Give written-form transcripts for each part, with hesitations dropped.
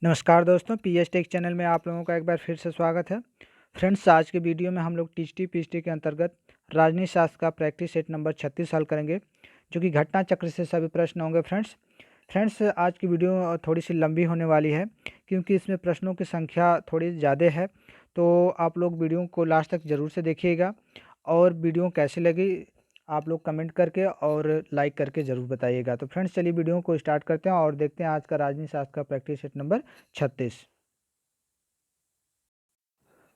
नमस्कार दोस्तों, pH take channel में आप लोगों का एक बार फिर से स्वागत है। फ्रेंड्स, आज के वीडियो में हम लोग टीजीटी पीएचडी के अंतर्गत राजनीति शास्त्र का प्रैक्टिस सेट नंबर 36 हल करेंगे, जो कि घटना चक्र से सभी प्रश्न होंगे। फ्रेंड्स आज की वीडियो थोड़ी सी लंबी होने वाली है, क्योंकि इसमें प्रश्नों की संख्या थोड़ी ज़्यादा है। तो आप लोग वीडियो को लास्ट तक ज़रूर से देखिएगा, और वीडियो कैसी लगी आप लोग कमेंट करके और लाइक करके ज़रूर बताइएगा। तो फ्रेंड्स चलिए वीडियो को स्टार्ट करते हैं और देखते हैं आज का राजनीति शास्त्र का प्रैक्टिस सेट नंबर 36।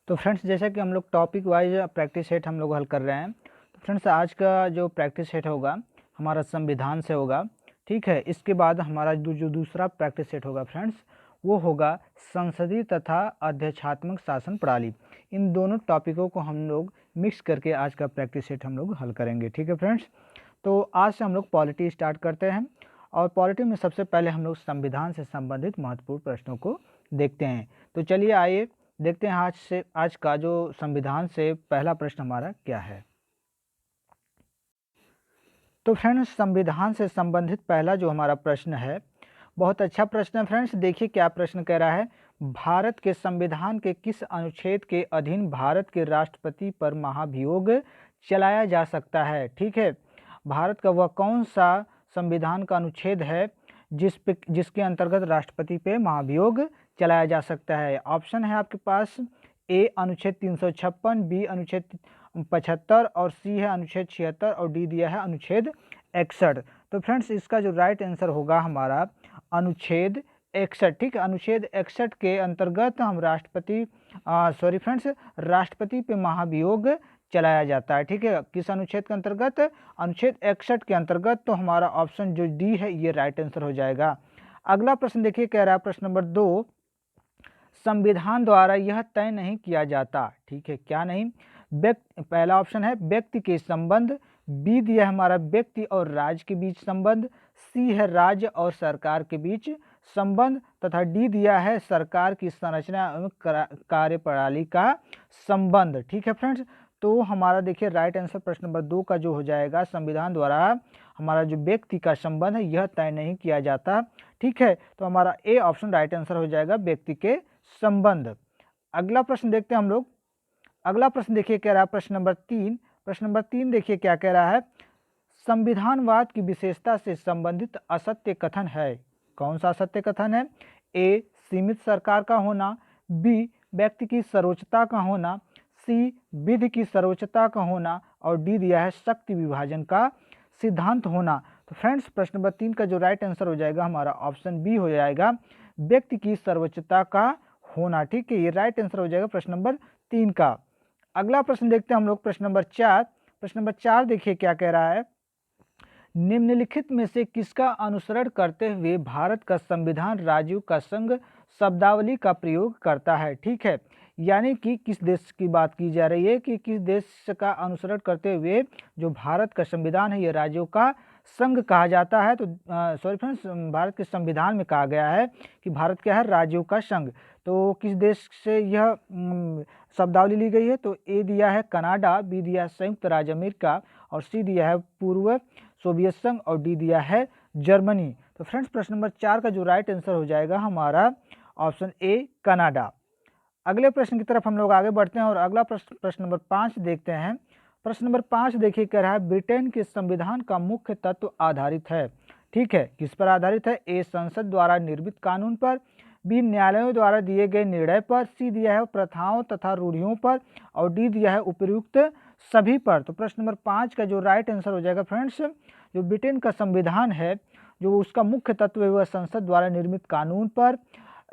तो फ्रेंड्स जैसा कि हम लोग टॉपिक वाइज प्रैक्टिस सेट हम लोग हल कर रहे हैं, तो फ्रेंड्स आज का जो प्रैक्टिस सेट होगा हमारा संविधान से होगा। ठीक है, इसके बाद हमारा जो दूसरा प्रैक्टिस सेट होगा फ्रेंड्स, वो होगा संसदीय तथा अध्यक्षात्मक शासन प्रणाली। इन दोनों टॉपिकों को हम लोग मिक्स करके आज का प्रैक्टिस सेट हम लोग हल करेंगे। ठीक है फ्रेंड्स, तो आज से हम लोग पॉलिटी स्टार्ट करते हैं, और पॉलिटी में सबसे पहले हम लोग संविधान से संबंधित महत्वपूर्ण प्रश्नों को देखते हैं। तो चलिए आइए देखते हैं आज का जो संविधान से पहला प्रश्न हमारा क्या है। तो फ्रेंड्स संविधान से संबंधित पहला जो हमारा प्रश्न है, बहुत अच्छा प्रश्न है। फ्रेंड्स देखिए क्या प्रश्न कह रहा है, भारत के संविधान के किस अनुच्छेद के अधीन भारत के राष्ट्रपति पर महाभियोग चलाया जा सकता है। ठीक है, भारत का वह कौन सा संविधान का अनुच्छेद है जिसके अंतर्गत राष्ट्रपति पे महाभियोग चलाया जा सकता है। ऑप्शन है आपके पास, ए अनुच्छेद 356, बी अनुच्छेद 75 और सी है अनुच्छेद 76 और डी दिया है अनुच्छेद 61। तो फ्रेंड्स इसका जो राइट आंसर होगा हमारा अनुच्छेद 61। ठीक है, अनुच्छेद 61 के अंतर्गत हम राष्ट्रपति पे महाभियोग चलाया जाता है। ठीक है, किस अनुच्छेद के अंतर्गत? अनुच्छेद 61 के अंतर्गत। तो हमारा ऑप्शन जो डी है ये राइट आंसर हो जाएगा। अगला प्रश्न देखिए, कह रहा है प्रश्न नंबर 2, संविधान द्वारा यह तय नहीं किया जाता। ठीक है, क्या नहीं? पहला ऑप्शन है व्यक्ति के संबंध, बी दिया है हमारा व्यक्ति और राज्य के बीच संबंध, सी है राज्य और सरकार के बीच संबंध, तथा डी दिया है सरकार की संरचना एवं कार्यप्रणाली का संबंध। ठीक है फ्रेंड्स, तो हमारा देखिए राइट आंसर प्रश्न नंबर 2 का जो हो जाएगा, संविधान द्वारा हमारा जो व्यक्ति का संबंध है यह तय नहीं किया जाता। ठीक है, तो हमारा ए ऑप्शन राइट आंसर हो जाएगा, व्यक्ति के संबंध। अगला प्रश्न देखते हैं हम लोग। अगला प्रश्न देखिए क्या रहा है, प्रश्न नंबर 3। प्रश्न नंबर 3 देखिए क्या कह रहा है, संविधानवाद की विशेषता से संबंधित असत्य कथन है। कौन सा असत्य कथन है? ए सीमित सरकार का होना, बी व्यक्ति की सर्वोच्चता का होना, सी विधि की सर्वोच्चता का होना, और डी दिया है शक्ति विभाजन का सिद्धांत होना। तो फ्रेंड्स प्रश्न नंबर 3 का जो राइट आंसर हो जाएगा हमारा ऑप्शन बी हो जाएगा, व्यक्ति की सर्वोच्चता का होना। ठीक है, ये राइट आंसर हो जाएगा प्रश्न नंबर 3 का। अगला प्रश्न देखते हैं हम लोग, प्रश्न नंबर 4। प्रश्न नंबर 4 देखिए क्या कह रहा है, निम्नलिखित में से किसका अनुसरण करते हुए भारत का संविधान राज्यों का संघ शब्दावली का प्रयोग करता है। ठीक है, यानी कि किस देश की बात की जा रही है कि किस देश का अनुसरण करते हुए जो भारत का संविधान है ये राज्यों का संघ कहा जाता है। तो सॉरी फ्रेंड्स, भारत के संविधान में कहा गया है कि भारत क्या है, राज्यों का संघ। तो किस देश से यह शब्दावली ली गई है? तो ए दिया है कनाडा, बी दिया है संयुक्त राज्य अमेरिका, और सी दिया है पूर्व सोवियत संघ, और डी दिया है जर्मनी। तो फ्रेंड्स प्रश्न नंबर 4 का जो राइट आंसर हो जाएगा हमारा ऑप्शन ए कनाडा। अगले प्रश्न की तरफ हम लोग आगे बढ़ते हैं और अगला प्रश्न नंबर 5 देखते हैं। प्रश्न नंबर 5 देखिए कह रहा है, ब्रिटेन के संविधान का मुख्य तत्व आधारित है। ठीक है, किस पर आधारित है? ए संसद द्वारा निर्मित कानून पर, बी न्यायालयों द्वारा दिए गए निर्णय पर, सी दिया है प्रथाओं तथा रूढ़ियों पर, और डी दिया है उपयुक्त सभी पर। तो प्रश्न नंबर 5 का जो राइट आंसर हो जाएगा फ्रेंड्स, जो ब्रिटेन का संविधान है जो उसका मुख्य तत्व है वह संसद द्वारा निर्मित कानून पर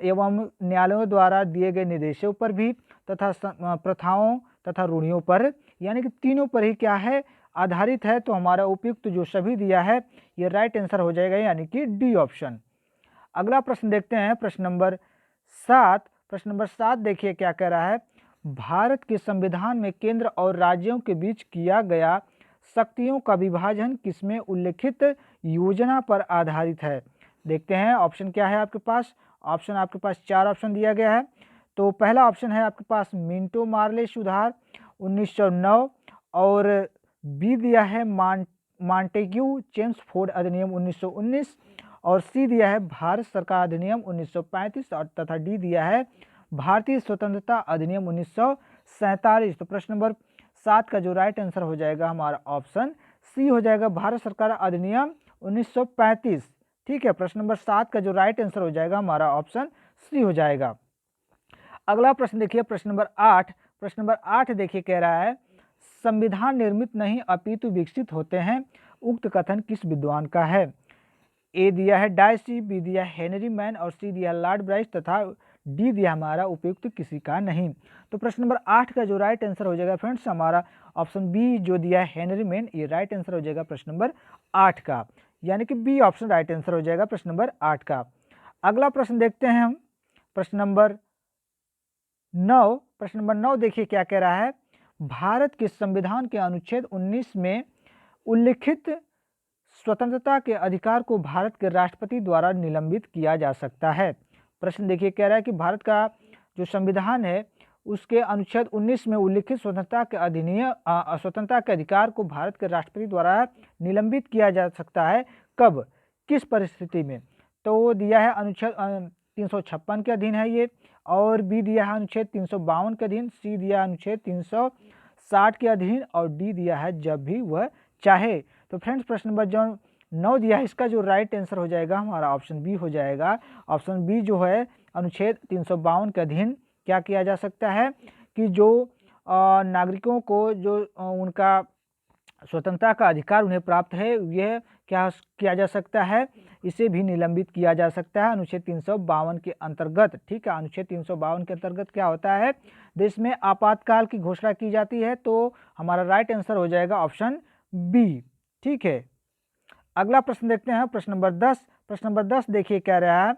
एवं न्यायालयों द्वारा दिए गए निर्देशों पर भी, तथा प्रथाओं तथा रूढ़ियों पर, यानी कि तीनों पर ही क्या है, आधारित है। तो हमारा उपयुक्त जो सभी दिया है ये राइट आंसर हो जाएगा, यानी कि डी ऑप्शन। अगला प्रश्न देखते हैं, प्रश्न नंबर 7। प्रश्न नंबर 7 देखिए क्या कह रहा है, भारत के संविधान में केंद्र और राज्यों के बीच किया गया शक्तियों का विभाजन किसमें उल्लिखित योजना पर आधारित है। देखते हैं ऑप्शन क्या है आपके पास। ऑप्शन आपके पास 4 ऑप्शन दिया गया है। तो पहला ऑप्शन है आपके पास मिंटो मार्ले सुधार 1909, और बी दिया है मॉन्टेग्यू चेम्सफोर्ड अधिनियम 1919, और सी दिया है भारत सरकार अधिनियम 1935 और तथा डी दिया है भारतीय स्वतंत्रता अधिनियम 1947। तो प्रश्न नंबर 7 का जो राइट आंसर हो जाएगा हमारा ऑप्शन सी हो जाएगा, भारत सरकार अधिनियम 1935। ठीक है, प्रश्न नंबर 7 का जो राइट आंसर हो जाएगा हमारा ऑप्शन सी हो जाएगा। अगला प्रश्न देखिए, प्रश्न नंबर 8। प्रश्न नंबर 8 देखिए कह रहा है संविधान निर्मित नहीं अपितु विकसित होते हैं, उक्त कथन किस विद्वान का है? ए दिया है डायसी, बी दिया हेनरी मैन और सी दिया लॉर्ड ब्राइस तथा डी दिया हमारा उपयुक्त किसी का नहीं। तो प्रश्न नंबर 8 का जो राइट आंसर हो जाएगा फ्रेंड्स हमारा ऑप्शन बी जो दिया है हेनरी मैन, ये राइट आंसर हो जाएगा प्रश्न नंबर 8 का, यानी कि बी ऑप्शन राइट आंसर हो जाएगा प्रश्न नंबर 8 का। अगला प्रश्न देखते हैं हम, प्रश्न नंबर 9। प्रश्न नंबर 9 देखिए क्या कह रहा है, भारत के संविधान के अनुच्छेद 19 में उल्लिखित स्वतंत्रता के अधिकार को भारत के राष्ट्रपति द्वारा निलंबित किया जा सकता है। प्रश्न देखिए कह रहा है कि भारत का जो संविधान है उसके अनुच्छेद 19 में उल्लिखित स्वतंत्रता के अधिकार को भारत के राष्ट्रपति द्वारा निलंबित किया जा सकता है, कब, किस परिस्थिति में? तो वो दिया है अनुच्छेद 356 के अधीन है ये, और बी दिया है अनुच्छेद 352 के अधीन, सी दिया अनुच्छेद 360 के अधीन और डी दिया है जब भी वह चाहे। तो फ्रेंड्स प्रश्न नंबर जो 9 दिया है इसका जो राइट आंसर हो जाएगा हमारा ऑप्शन बी हो जाएगा। ऑप्शन बी जो है अनुच्छेद 352 के अधीन क्या किया जा सकता है कि जो नागरिकों को जो उनका स्वतंत्रता का अधिकार उन्हें प्राप्त है यह क्या किया जा सकता है, इसे भी निलंबित किया जा सकता है अनुच्छेद 352 के अंतर्गत। ठीक है, अनुच्छेद 352 के अंतर्गत क्या होता है, देश में आपातकाल की घोषणा की जाती है, तो हमारा राइट आंसर हो जाएगा ऑप्शन बी। ठीक है, अगला प्रश्न देखते हैं, प्रश्न नंबर 10। प्रश्न नंबर 10 देखिए कह रहा है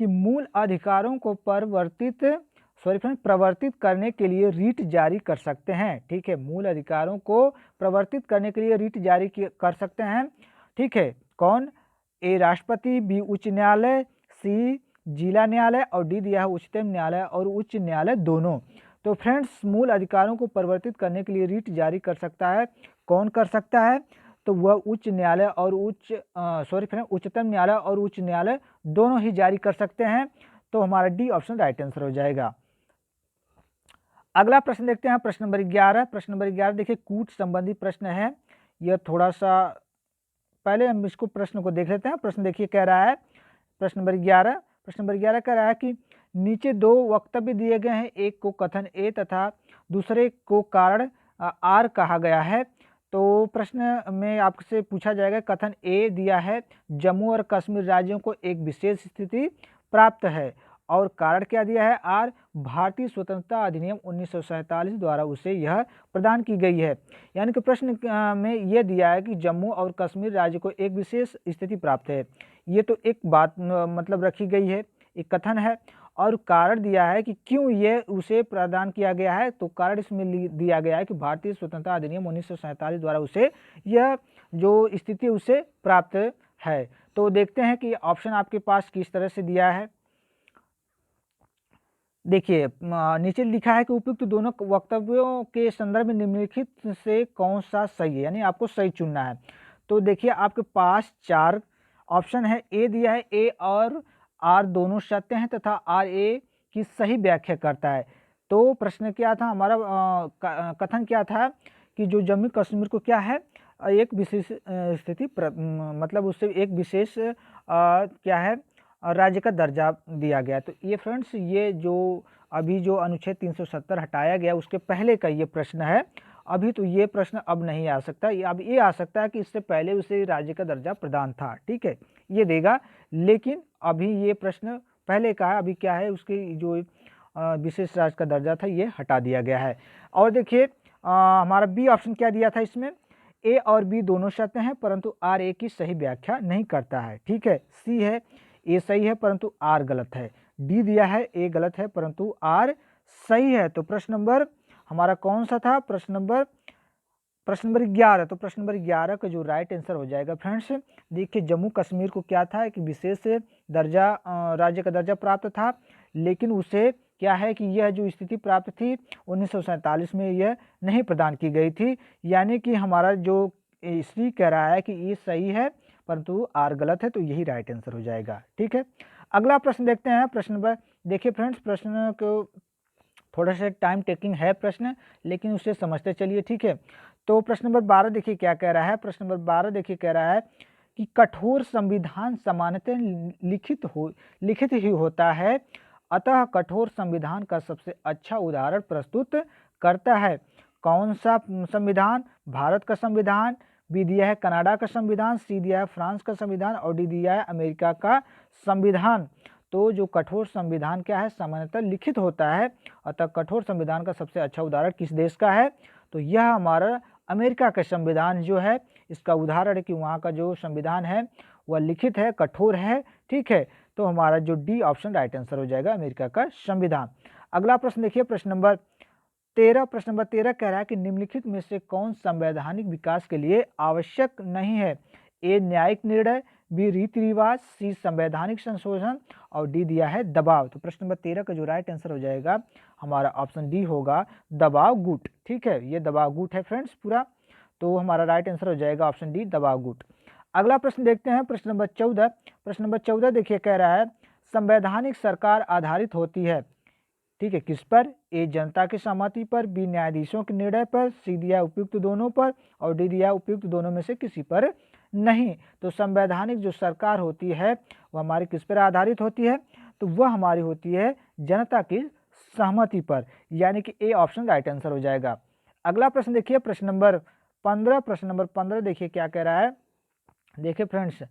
कि मूल अधिकारों को प्रवर्तित करने के लिए रीट जारी कर सकते हैं। ठीक है, मूल अधिकारों को प्रवर्तित करने के लिए रीट जारी कर सकते हैं। ठीक है, कौन? ए राष्ट्रपति, बी उच्च न्यायालय, सी जिला न्यायालय और डी दिया है उच्चतम न्यायालय और उच्च न्यायालय दोनों। तो फ्रेंड्स मूल अधिकारों को परिवर्तित करने के लिए रीट जारी कर सकता है, कौन कर सकता है? तो वह उच्च न्यायालय और उच्चतम न्यायालय और उच्च न्यायालय दोनों ही जारी कर सकते हैं। तो हमारा डी ऑप्शन राइट आंसर हो जाएगा। अगला प्रश्न देखते हैं, प्रश्न नंबर 11। प्रश्न नंबर 11 देखिए कूट संबंधी प्रश्न है, यह थोड़ा सा पहले हम इसको प्रश्न को देख लेते हैं। प्रश्न देखिए कह रहा है प्रश्न नंबर 11। प्रश्न नंबर 11 कह रहा है कि नीचे दो वक्तव्य दिए गए हैं, एक को कथन ए तथा दूसरे को कारण आर कहा गया है। तो प्रश्न में आपसे पूछा जाएगा कथन ए दिया है जम्मू और कश्मीर राज्यों को एक विशेष स्थिति प्राप्त है, और कारण क्या दिया है आर, भारतीय स्वतंत्रता अधिनियम 1947 द्वारा उसे यह प्रदान की गई है। यानी कि प्रश्न में यह दिया है कि जम्मू और कश्मीर राज्य को एक विशेष स्थिति प्राप्त है, ये तो एक बात मतलब रखी गई है, एक कथन है, और कारण दिया है कि क्यों ये उसे प्रदान किया गया है। तो कारण इसमें दिया गया है कि भारतीय स्वतंत्रता अधिनियम 1947 द्वारा उसे यह जो स्थिति उसे प्राप्त है। तो देखते हैं कि ऑप्शन आपके पास किस तरह से दिया है। देखिए नीचे लिखा है कि उपयुक्त दोनों वक्तव्यों के संदर्भ में निम्नलिखित से कौन सा सही है, यानी आपको सही चुनना है। तो देखिए आपके पास 4 ऑप्शन है, ए दिया है ए और आर दोनों सत्य हैं तथा आर ए की सही व्याख्या करता है। तो प्रश्न क्या था हमारा, कथन क्या था कि जो जम्मू कश्मीर को क्या है एक विशेष स्थिति मतलब उससे एक विशेष क्या है राज्य का दर्जा दिया गया। तो ये फ्रेंड्स ये जो अभी जो अनुच्छेद 370 हटाया गया उसके पहले का ये प्रश्न है, अभी तो ये प्रश्न अब नहीं आ सकता, अब ये आ सकता है कि इससे पहले उसे राज्य का दर्जा प्रदान था, ठीक है, ये देगा, लेकिन अभी ये प्रश्न पहले का है, अभी क्या है उसकी जो विशेष राज्य का दर्जा था ये हटा दिया गया है। और देखिए हमारा बी ऑप्शन क्या दिया था इसमें, ए और बी दोनों सत्य हैं परंतु आर ए की सही व्याख्या नहीं करता है, ठीक है। सी है ए सही है परंतु आर गलत है, डी दिया है ए गलत है परंतु आर सही है। तो प्रश्न नंबर हमारा कौन सा था, प्रश्न नंबर 11। तो प्रश्न नंबर 11 का जो राइट आंसर हो जाएगा फ्रेंड्स, देखिए जम्मू कश्मीर को क्या था कि विशेष दर्जा राज्य का दर्जा प्राप्त था, लेकिन उसे क्या है कि यह जो स्थिति प्राप्त थी 1947 में यह नहीं प्रदान की गई थी, यानी कि हमारा जो सी कह रहा है कि ये सही है परंतु आर गलत है, तो यही राइट आंसर हो जाएगा। ठीक है, अगला प्रश्न देखते हैं। प्रश्न नंबर, देखिए फ्रेंड्स, प्रश्न को थोड़ा सा टाइम टेकिंग है प्रश्न, लेकिन उसे समझते चलिए। ठीक है, तो प्रश्न नंबर 12 देखिए क्या कह रहा है। प्रश्न नंबर 12 देखिए कह रहा है कि कठोर संविधान सामान्यतः लिखित ही होता है, अतः कठोर संविधान का सबसे अच्छा उदाहरण प्रस्तुत करता है। कौन सा संविधान? भारत का संविधान, बी दिया है कनाडा का संविधान, सी दिया है फ्रांस का संविधान और डी दिया है अमेरिका का संविधान। तो जो कठोर संविधान क्या है, सामान्यतः लिखित होता है, अतः कठोर संविधान का सबसे अच्छा उदाहरण किस देश का है? तो यह हमारा अमेरिका का संविधान जो है इसका उदाहरण है कि वहाँ का जो संविधान है वह लिखित है, कठोर है। ठीक है, तो हमारा जो डी ऑप्शन राइट आंसर हो जाएगा, अमेरिका का संविधान। अगला प्रश्न देखिए, प्रश्न नंबर 13। प्रश्न नंबर 13 कह रहा है कि निम्नलिखित में से कौन संवैधानिक विकास के लिए आवश्यक नहीं है? ए न्यायिक निर्णय, बी रीति रिवाज, सी संवैधानिक संशोधन और डी दिया है दबाव। तो प्रश्न नंबर 13 का जो राइट आंसर हो जाएगा हमारा ऑप्शन डी होगा, दबाव गुट। ठीक है, ये दबाव गुट है फ्रेंड्स पूरा, तो हमारा राइट आंसर हो जाएगा ऑप्शन डी, दबाव गुट। अगला प्रश्न देखते हैं, प्रश्न नंबर 14। प्रश्न नंबर 14 देखिए कह रहा है संवैधानिक सरकार आधारित होती है, ठीक है, किस पर? ए जनता की सहमति पर, बी न्यायाधीशों के निर्णय पर, सी दिया उपयुक्त दोनों पर और डी दिया उपयुक्त दोनों में से किसी पर नहीं। तो संवैधानिक जो सरकार होती है वह हमारी किस पर आधारित होती है? तो वह हमारी होती है जनता की सहमति पर, यानी कि ए ऑप्शन राइट आंसर हो जाएगा। अगला प्रश्न देखिए, प्रश्न नंबर 15। प्रश्न नंबर 15 देखिए क्या कह रहा है। देखिए फ्रेंड्स,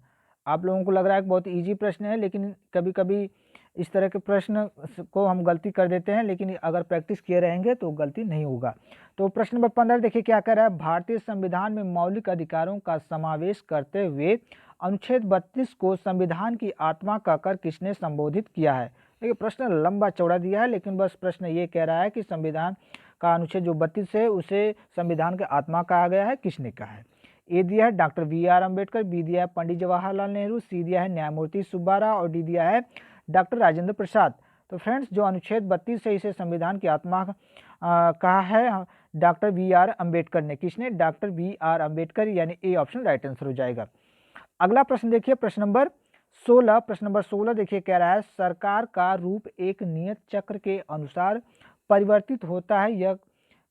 आप लोगों को लग रहा है कि बहुत इजी प्रश्न है, लेकिन कभी कभी इस तरह के प्रश्न को हम गलती कर देते हैं, लेकिन अगर प्रैक्टिस किए रहेंगे तो गलती नहीं होगा। तो प्रश्न नंबर 15 देखिए क्या कह रहा है। भारतीय संविधान में मौलिक अधिकारों का समावेश करते हुए अनुच्छेद 32 को संविधान की आत्मा कहकर किसने संबोधित किया है? देखिए प्रश्न लंबा चौड़ा दिया है, लेकिन बस प्रश्न ये कह रहा है कि संविधान का अनुच्छेद जो 32 है उसे संविधान की आत्मा कहा गया है, किसने कहा है? ए दिया है डॉक्टर बी.आर. अम्बेडकर, बी दिया है पंडित जवाहरलाल नेहरू, सी दिया है न्यायमूर्ति सुब्बा राव और डी दिया है डॉक्टर राजेंद्र प्रसाद। तो फ्रेंड्स, जो अनुच्छेद 32 है इसे संविधान की आत्मा कहा है डॉक्टर बी.आर. अम्बेडकर ने। किसने? Doctor B R. अम्बेडकर, यानी ए ऑप्शन राइट आंसर हो जाएगा। अगला प्रश्न देखिए, प्रश्न नंबर 16। प्रश्न नंबर 16 देखिए कह रहा है सरकार का रूप एक नियत चक्र के अनुसार परिवर्तित होता है, यह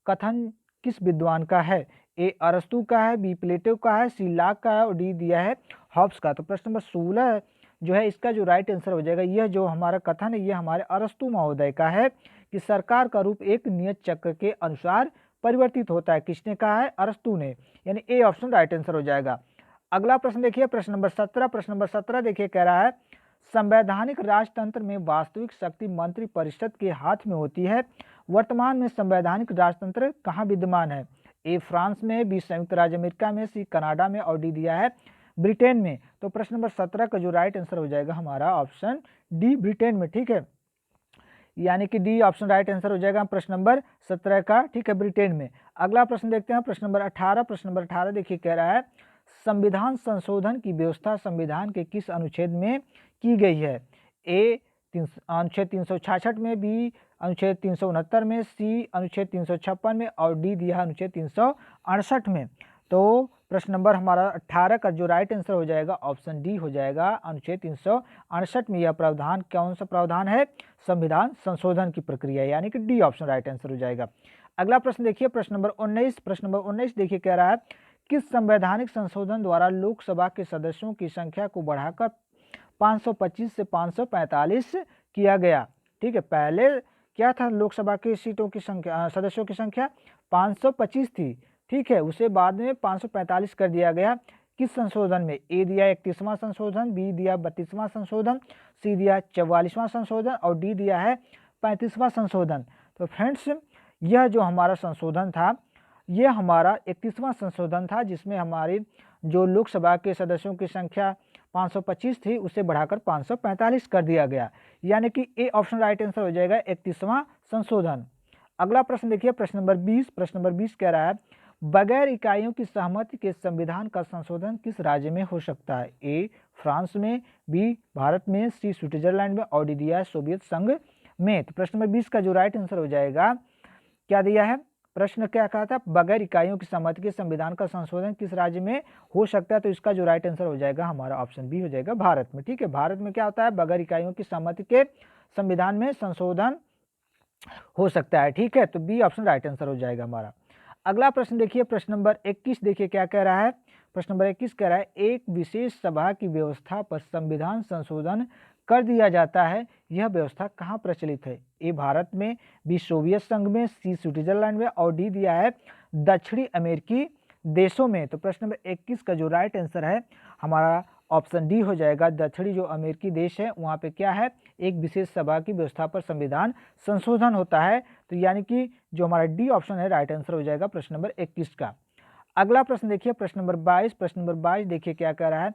कथन किस विद्वान का है? ए अरस्तु का है, बी प्लेटो का है, सी लाक का है और डी दिया है हॉब्स का। तो प्रश्न नंबर 16 जो है इसका जो राइट आंसर हो जाएगा, यह जो हमारा कथन है ये हमारे अरस्तु महोदय का है कि सरकार का रूप एक नियत चक्र के अनुसार परिवर्तित होता है। किसने कहा है? अरस्तु ने, यानी ए ऑप्शन राइट आंसर हो जाएगा। अगला प्रश्न देखिए, प्रश्न नंबर 17। प्रश्न नंबर 17 देखिए कह रहा है संवैधानिक राजतंत्र में वास्तविक शक्ति मंत्री परिषद के हाथ में होती है, वर्तमान में संवैधानिक राजतंत्र कहाँ विद्यमान है? ए फ्रांस में, बी संयुक्त राज्य अमेरिका में, सी कनाडा में और डी दिया है ब्रिटेन में। तो प्रश्न नंबर 17 का जो राइट आंसर हो जाएगा हमारा ऑप्शन डी, ब्रिटेन में। ठीक है, यानी कि डी ऑप्शन राइट आंसर हो जाएगा प्रश्न नंबर 17 का। ठीक है, ब्रिटेन में। अगला प्रश्न देखते हैं, प्रश्न नंबर 18। प्रश्न नंबर 18 देखिए कह रहा है संविधान संशोधन की व्यवस्था संविधान के किस अनुच्छेद में की गई है? ए अनुच्छेद 366 में, बी अनुच्छेद 369 में, सी अनुच्छेद 356 में और डी दिया अनुच्छेद 368 में। तो प्रश्न नंबर हमारा 18 का जो राइट आंसर हो जाएगा ऑप्शन डी हो जाएगा, अनुच्छेद 368 में यह प्रावधान कौन सा प्रावधान है? संविधान संशोधन की प्रक्रिया, यानी कि डी ऑप्शन राइट आंसर हो जाएगा। अगला प्रश्न देखिए, प्रश्न नंबर 19। प्रश्न नंबर 19 देखिए कह रहा है किस संवैधानिक संशोधन द्वारा लोकसभा के सदस्यों की संख्या को बढ़ाकर 525 से 545 किया गया? ठीक है, पहले क्या था? लोकसभा की सीटों की संख्या, सदस्यों की संख्या 525 थी। ठीक है, उसे बाद में 545 कर दिया गया। किस संशोधन में? ए दिया 31वां संशोधन, बी दिया 32वां संशोधन, सी दिया 44वां संशोधन और डी दिया है 35वां संशोधन। तो फ्रेंड्स, यह जो हमारा संशोधन था यह हमारा 31वां संशोधन था, जिसमें हमारी जो लोकसभा के सदस्यों की संख्या 525 थी उसे बढ़ाकर 545 कर दिया गया, यानी कि ए ऑप्शन राइट आंसर हो जाएगा 31वां संशोधन। अगला प्रश्न देखिए, प्रश्न नंबर 20। प्रश्न नंबर 20 कह रहा है बगैर इकाइयों की सहमति के संविधान का संशोधन किस राज्य में हो सकता है? ए फ्रांस में, बी भारत में, सी स्विट्जरलैंड में और डी दिया है सोवियत संघ में। तो प्रश्न नंबर 20 का जो राइट आंसर हो जाएगा क्या दिया है? प्रश्न क्या कहा था, बगैर इकाइयों की सहमति के संविधान का संशोधन किस राज्य में हो सकता है, तो इसका जो राइट आंसर हो जाएगा हमारा ऑप्शन बी हो जाएगा, भारत में। ठीक है, भारत में क्या होता है, बगैर इकाइयों की सहमति के संविधान में संशोधन हो सकता है। ठीक है, तो बी ऑप्शन राइट आंसर हो जाएगा हमारा। अगला प्रश्न देखिए, प्रश्न नंबर 21 देखिए क्या कह रहा है। प्रश्न नंबर 21 कह रहा है, एक विशेष सभा की व्यवस्था पर संविधान संशोधन कर दिया जाता है, यह व्यवस्था कहाँ प्रचलित है? ए भारत में, बी सोवियत संघ में, सी स्विट्जरलैंड में, और डी दिया है दक्षिणी अमेरिकी देशों में। तो प्रश्न नंबर 21 का जो राइट आंसर है हमारा ऑप्शन डी हो जाएगा, दक्षिणी जो अमेरिकी देश है वहाँ पे क्या है, एक विशेष सभा की व्यवस्था पर संविधान संशोधन होता है। तो यानी कि जो हमारा डी ऑप्शन है राइट आंसर हो जाएगा प्रश्न नंबर 21 का। अगला प्रश्न देखिए, प्रश्न नंबर 22। प्रश्न नंबर 22 देखिए क्या कह रहा है,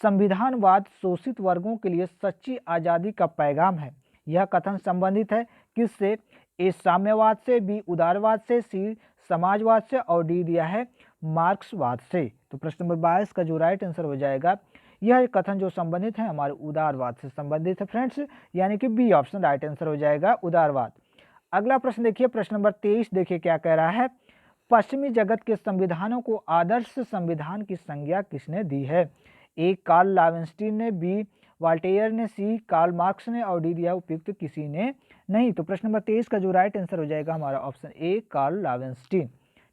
संविधानवाद शोषित वर्गों के लिए सच्ची आज़ादी का पैगाम है, यह कथन संबंधित है किससे? ए साम्यवाद से, बी उदारवाद से, सी समाजवाद से, और डी दिया है मार्क्सवाद से। तो प्रश्न नंबर 22 का जो राइट आंसर हो जाएगा, यह कथन जो संबंधित है हमारे उदारवाद से संबंधित है फ्रेंड्स, यानी कि बी ऑप्शन राइट आंसर हो जाएगा, उदारवाद। अगला प्रश्न देखिए, प्रश्न नंबर 23 देखिए क्या कह रहा है, पश्चिमी जगत के संविधानों को आदर्श संविधान की संज्ञा किसने दी है? ए कार्ल लावेंस्टीन ने, बी वाल्टेयर ने, सी कार्ल मार्क्स ने, और डी दिया उपयुक्त किसी ने नहीं। तो प्रश्न नंबर 23 का जो राइट आंसर हो जाएगा हमारा ऑप्शन ए कार्ल लावेंस्टीन।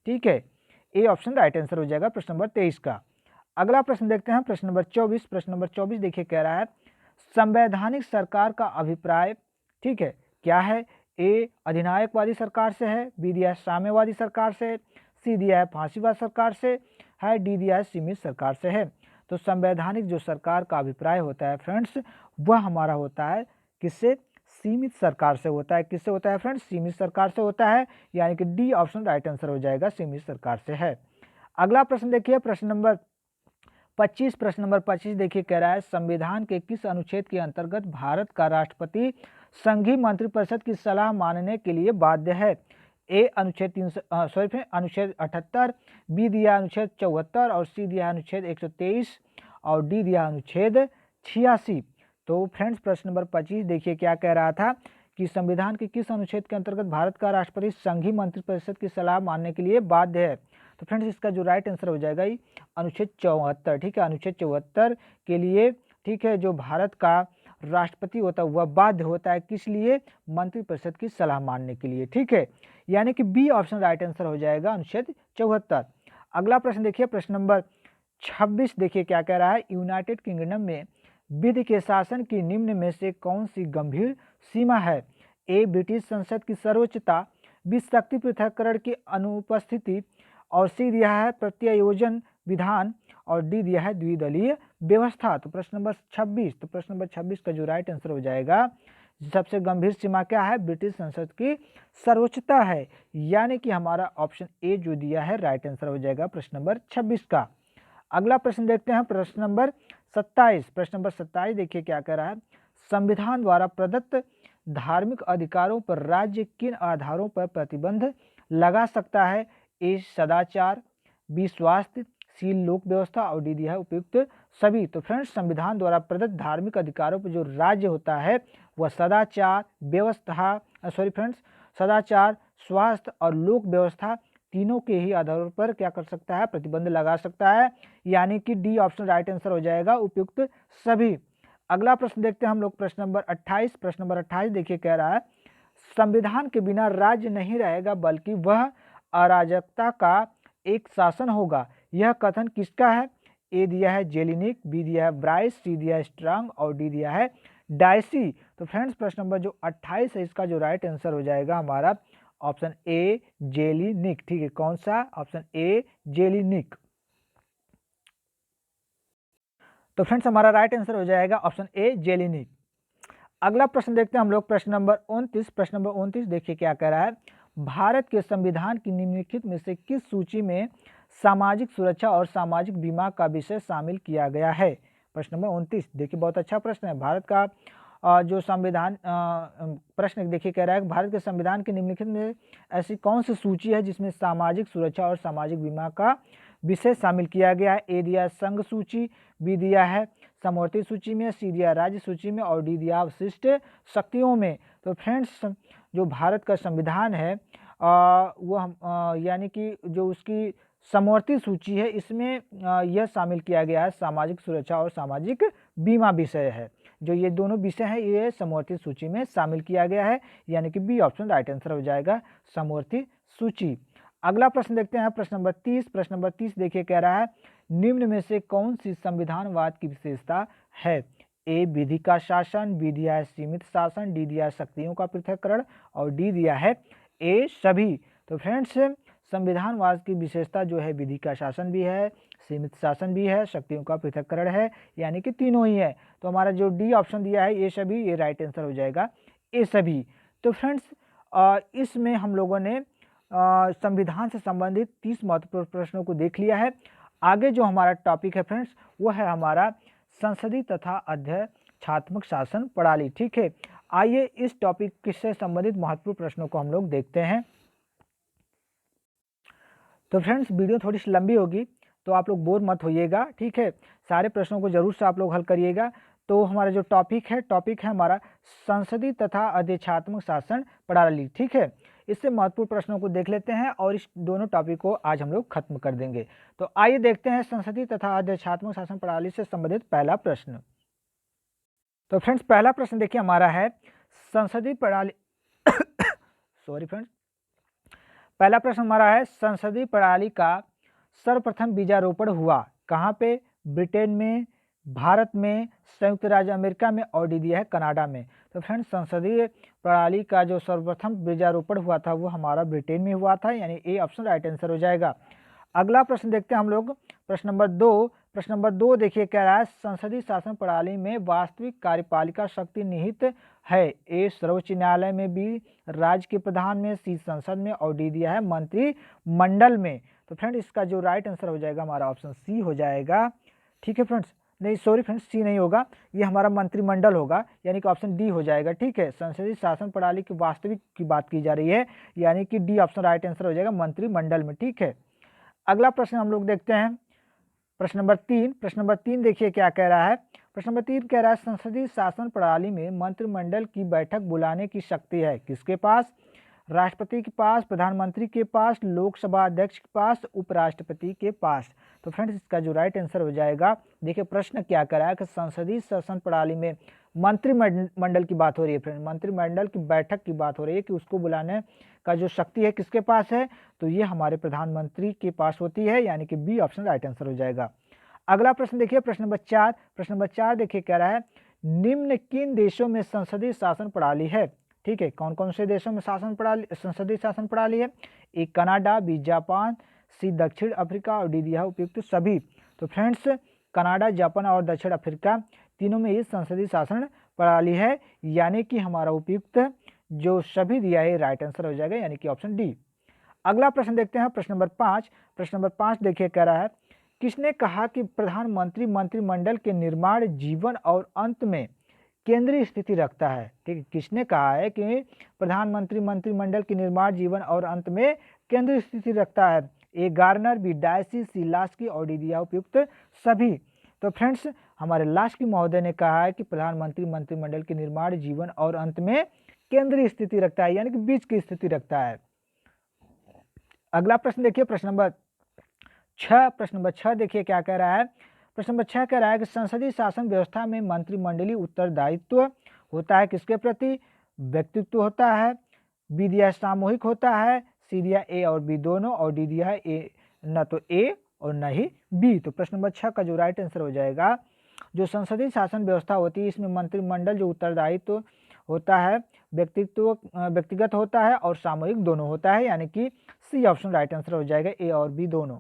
ठीक है, ए ऑप्शन राइट आंसर हो जाएगा प्रश्न नंबर 23 का। अगला प्रश्न देखते हैं, प्रश्न नंबर 24। प्रश्न नंबर 24 देखिए कह रहा है, संवैधानिक सरकार का अभिप्राय, ठीक है, क्या है? ए अधिनायकवादी सरकार से है, बी दिया है साम्यवादी सरकार से, सी दिया है फांसीवाद सरकार से है, डी दिया है सीमित सरकार से है। तो संवैधानिक जो सरकार का अभिप्राय होता है फ्रेंड्स, वह हमारा होता है किससे? सीमित सरकार से होता है। किससे होता है फ्रेंड्स? सीमित सरकार से होता है, यानी कि डी ऑप्शन राइट आंसर हो जाएगा, सीमित सरकार से है। अगला प्रश्न देखिए, प्रश्न नंबर 25। प्रश्न नंबर 25 देखिए कह रहा है, संविधान के किस अनुच्छेद के अंतर्गत भारत का राष्ट्रपति संघीय मंत्रिपरिषद की सलाह मानने के लिए बाध्य है? ए अनुच्छेद 78, बी दिया अनुच्छेद 74, और सी दिया अनुच्छेद 123, और डी दिया अनुच्छेद 86। तो फ्रेंड्स प्रश्न नंबर 25 देखिए क्या कह रहा था कि संविधान के किस अनुच्छेद के अंतर्गत भारत का राष्ट्रपति संघीय मंत्रिपरिषद की सलाह मानने के लिए बाध्य है? तो फ्रेंड्स इसका जो राइट आंसर हो जाएगा ये अनुच्छेद 74। ठीक है, अनुच्छेद 74 के लिए, ठीक है, जो भारत का राष्ट्रपति होता है वह बाध्य होता है, किस लिए? मंत्रिपरिषद की सलाह मानने के लिए। ठीक है, यानी कि बी ऑप्शन राइट आंसर हो जाएगा, अनुच्छेद 74। अगला प्रश्न देखिए, प्रश्न नंबर 26 देखिए क्या कह रहा है, यूनाइटेड किंगडम में विधि के शासन की निम्न में से कौन सी गंभीर सीमा है? ए ब्रिटिश संसद की सर्वोच्चता, बी शक्ति पृथक्करण की अनुपस्थिति, और सी दिया है प्रत्यायोजन विधान, और डी दिया है द्विदलीय व्यवस्था। तो प्रश्न नंबर 26, तो प्रश्न नंबर 26 का जो राइट आंसर हो जाएगा, सबसे गंभीर सीमा क्या है? ब्रिटिश संसद की सर्वोच्चता है, यानी कि हमारा ऑप्शन ए जो दिया है राइट आंसर हो जाएगा प्रश्न नंबर 26 का। अगला प्रश्न देखते हैं, प्रश्न नंबर 27। प्रश्न नंबर 27 देखिए क्या कह रहा है, संविधान द्वारा प्रदत्त धार्मिक अधिकारों पर राज्य किन आधारों पर प्रतिबंध लगा सकता है? ए सदाचार, बी स्वास्थ्य, सी लोक व्यवस्था, और डी दिया है उपयुक्त सभी। तो फ्रेंड्स संविधान द्वारा प्रदत्त धार्मिक अधिकारों पर जो राज्य होता है वह सदाचार, व्यवस्था, सदाचार, स्वास्थ्य और लोक व्यवस्था तीनों के ही आधारों पर क्या कर सकता है? प्रतिबंध लगा सकता है, यानी कि डी ऑप्शन राइट आंसर हो जाएगा, उपयुक्त सभी। अगला प्रश्न देखते हैं हम लोग, प्रश्न नंबर 28। प्रश्न नंबर 28 देखिए कह रहा है, संविधान के बिना राज्य नहीं रहेगा बल्कि वह अराजकता का एक शासन होगा, यह कथन किसका है? ए दिया है जेलिनिक, बी दिया है ब्राइस, सी दिया है स्ट्रांग, और डी दिया है डायसी। तो फ्रेंड्स प्रश्न नंबर जो 28 है इसका जो राइट आंसर हो जाएगा हमारा ऑप्शन ए जेलिनिक। ठीक है, कौन सा? Option A Jellinek. तो फ्रेंड्स हमारा राइट आंसर हो जाएगा ऑप्शन ए जेलिनिक। अगला प्रश्न देखते हैं हम लोग, प्रश्न नंबर 29। प्रश्न नंबर 29 देखिए क्या कह रहा है, भारत के संविधान की निम्नलिखित में से किस सूची में सामाजिक सुरक्षा और सामाजिक बीमा का विषय शामिल किया गया है? प्रश्न नंबर 29 देखिए बहुत अच्छा प्रश्न है। भारत का जो संविधान प्रश्न देखिए कह रहा है, भारत के संविधान के निम्नलिखित में ऐसी कौन सी सूची है जिसमें सामाजिक सुरक्षा और सामाजिक बीमा का विषय शामिल किया गया है? ए दिया संघ सूची, बी दिया है समवर्ती सूची में, सी दिया राज्य सूची में, और डी दिया विशिष्ट शक्तियों में। तो फ्रेंड्स जो भारत का संविधान है यानी कि जो उसकी समवर्ती सूची है इसमें यह शामिल किया गया है, सामाजिक सुरक्षा और सामाजिक बीमा विषय है। जो ये दोनों विषय हैं ये समवर्ती सूची में शामिल किया गया है, यानी कि बी ऑप्शन राइट आंसर हो जाएगा, समवर्ती सूची। अगला प्रश्न देखते हैं, प्रश्न नंबर 30। प्रश्न नंबर 30 देखिए कह रहा है निम्न में से कौन सी संविधानवाद की विशेषता है? ए विधि का शासन, बी दिया है सीमित शासन, डी दिया है शक्तियों का पृथक्करण और डी दिया है ए सभी। तो फ्रेंड्स संविधानवाद की विशेषता जो है विधि का शासन भी है, सीमित शासन भी है, शक्तियों का पृथक्करण है, यानी कि तीनों ही है। तो हमारा जो डी ऑप्शन दिया है ये सभी, ये राइट आंसर हो जाएगा ए सभी। तो फ्रेंड्स इसमें हम लोगों ने संविधान से संबंधित 30 महत्वपूर्ण प्रश्नों को देख लिया है। आगे जो हमारा टॉपिक है फ्रेंड्स वो है हमारा संसदीय तथा अध्यक्षात्मक शासन प्रणाली। ठीक है, आइए इस टॉपिक से संबंधित महत्वपूर्ण प्रश्नों को हम लोग देखते हैं। तो फ्रेंड्स वीडियो थोड़ी सी लंबी होगी तो आप लोग बोर मत होइएगा। ठीक है, सारे प्रश्नों को जरूर से आप लोग हल करिएगा। तो हमारा जो टॉपिक है हमारा संसदीय तथा अध्यक्षात्मक शासन प्रणाली। ठीक है, इससे महत्वपूर्ण प्रश्नों को देख लेते हैं और इस दोनों टॉपिक को आज हम लोग खत्म कर देंगे। तो आइए देखते हैं संसदीय तथा अध्यक्षात्मक शासन प्रणाली से संबंधित पहला प्रश्न। तो फ्रेंड्स पहला प्रश्न देखिए हमारा है संसदीय प्रणाली सॉरी फ्रेंड्स, पहला प्रश्न हमारा है संसदीय प्रणाली का सर्वप्रथम बीजारोपण हुआ कहाँ पे? ब्रिटेन में, भारत में, संयुक्त राज्य अमेरिका में और डी दिया है कनाडा में। तो फ्रेंड्स संसदीय प्रणाली का जो सर्वप्रथम बीजारोपण हुआ था वो हमारा ब्रिटेन में हुआ था, यानी ए ऑप्शन राइट आंसर हो जाएगा। अगला प्रश्न देखते हैं हम लोग, प्रश्न नंबर 2। प्रश्न नंबर 2 देखिए कह रहा है संसदीय शासन प्रणाली में वास्तविक कार्यपालिका शक्ति निहित है? ए सर्वोच्च न्यायालय में, बी राज्य के प्रधान में, सी संसद में और डी दिया है मंत्रिमंडल में। तो फ्रेंड इसका जो राइट आंसर हो जाएगा हमारा ऑप्शन सी हो जाएगा। ठीक है फ्रेंड्स, नहीं सॉरी फ्रेंड्स सी नहीं होगा, ये हमारा मंत्रिमंडल होगा, यानी कि ऑप्शन डी हो जाएगा। ठीक है, संसदीय शासन प्रणाली की वास्तविक की बात की जा रही है, यानी कि डी ऑप्शन राइट आंसर हो जाएगा मंत्रिमंडल में। ठीक है, अगला प्रश्न हम लोग देखते हैं, प्रश्न नंबर 3। प्रश्न नंबर 3 देखिए क्या कह रहा है। प्रश्न नंबर 3 कह रहा है संसदीय शासन प्रणाली में मंत्रिमंडल की बैठक बुलाने की शक्ति है किसके पास? राष्ट्रपति के पास, प्रधानमंत्री के पास, लोकसभा अध्यक्ष के पास, उपराष्ट्रपति के पास। तो फ्रेंड्स इसका जो राइट आंसर हो जाएगा, देखिए प्रश्न क्या कर रहा है कि संसदीय शासन प्रणाली में मंत्रिमंडल की बात हो रही है। फ्रेंड मंत्रिमंडल की बैठक की बात हो रही है कि उसको बुलाने का जो शक्ति है किसके पास है? तो ये हमारे प्रधानमंत्री के पास होती है, यानी कि बी ऑप्शन राइट आंसर हो जाएगा। अगला प्रश्न देखिए प्रश्न नंबर 4। प्रश्न नंबर 4 देखिए कह रहा है निम्न किन देशों में संसदीय शासन प्रणाली है? ठीक है, कौन कौन से देशों में संसदीय शासन प्रणाली है? ए कनाडा, बी जापान, सी दक्षिण अफ्रीका और डी दिया उपयुक्त सभी। तो फ्रेंड्स कनाडा, जापान और दक्षिण अफ्रीका तीनों में ये संसदीय शासन प्रणाली है, यानी कि हमारा उपयुक्त जो सभी दिया है राइट आंसर हो जाएगा, यानी कि ऑप्शन डी। अगला प्रश्न देखते हैं प्रश्न नंबर 5। प्रश्न नंबर 5 देखिए कह रहा है किसने कहा कि प्रधानमंत्री मंत्रिमंडल के निर्माण, जीवन और अंत में केंद्रीय स्थिति रखता है? ठीक है, किसने कहा है कि प्रधानमंत्री मंत्रिमंडल के निर्माण, जीवन और अंत में केंद्रीय स्थिति रखता है? ए गार्नर, बी डायसी, सी लास्की और डी दिया उपयुक्त सभी। तो फ्रेंड्स हमारे लास्की महोदय ने कहा है कि प्रधानमंत्री मंत्रिमंडल के निर्माण, जीवन और अंत में केंद्रीय स्थिति रखता है, यानी कि बीच की स्थिति रखता है। अगला प्रश्न देखिए प्रश्न नंबर 6। प्रश्न नंबर 6 देखिए क्या कह रहा है। प्रश्न नंबर 6 कह रहा है कि संसदीय शासन व्यवस्था में मंत्रिमंडलीय उत्तरदायित्व होता है किसके प्रति? व्यक्तित्व होता है, बी दिया सामूहिक होता है, सी दिया ए और बी दोनों और डी दिया है ए न तो ए और न ही बी। तो प्रश्न नंबर 6 का जो राइट आंसर हो जाएगा, जो संसदीय शासन व्यवस्था होती है इसमें मंत्रिमंडल जो उत्तरदायित्व होता है व्यक्तिगत होता है और सामूहिक दोनों होता है, यानी कि सी ऑप्शन राइट आंसर हो जाएगा, ए और बी दोनों।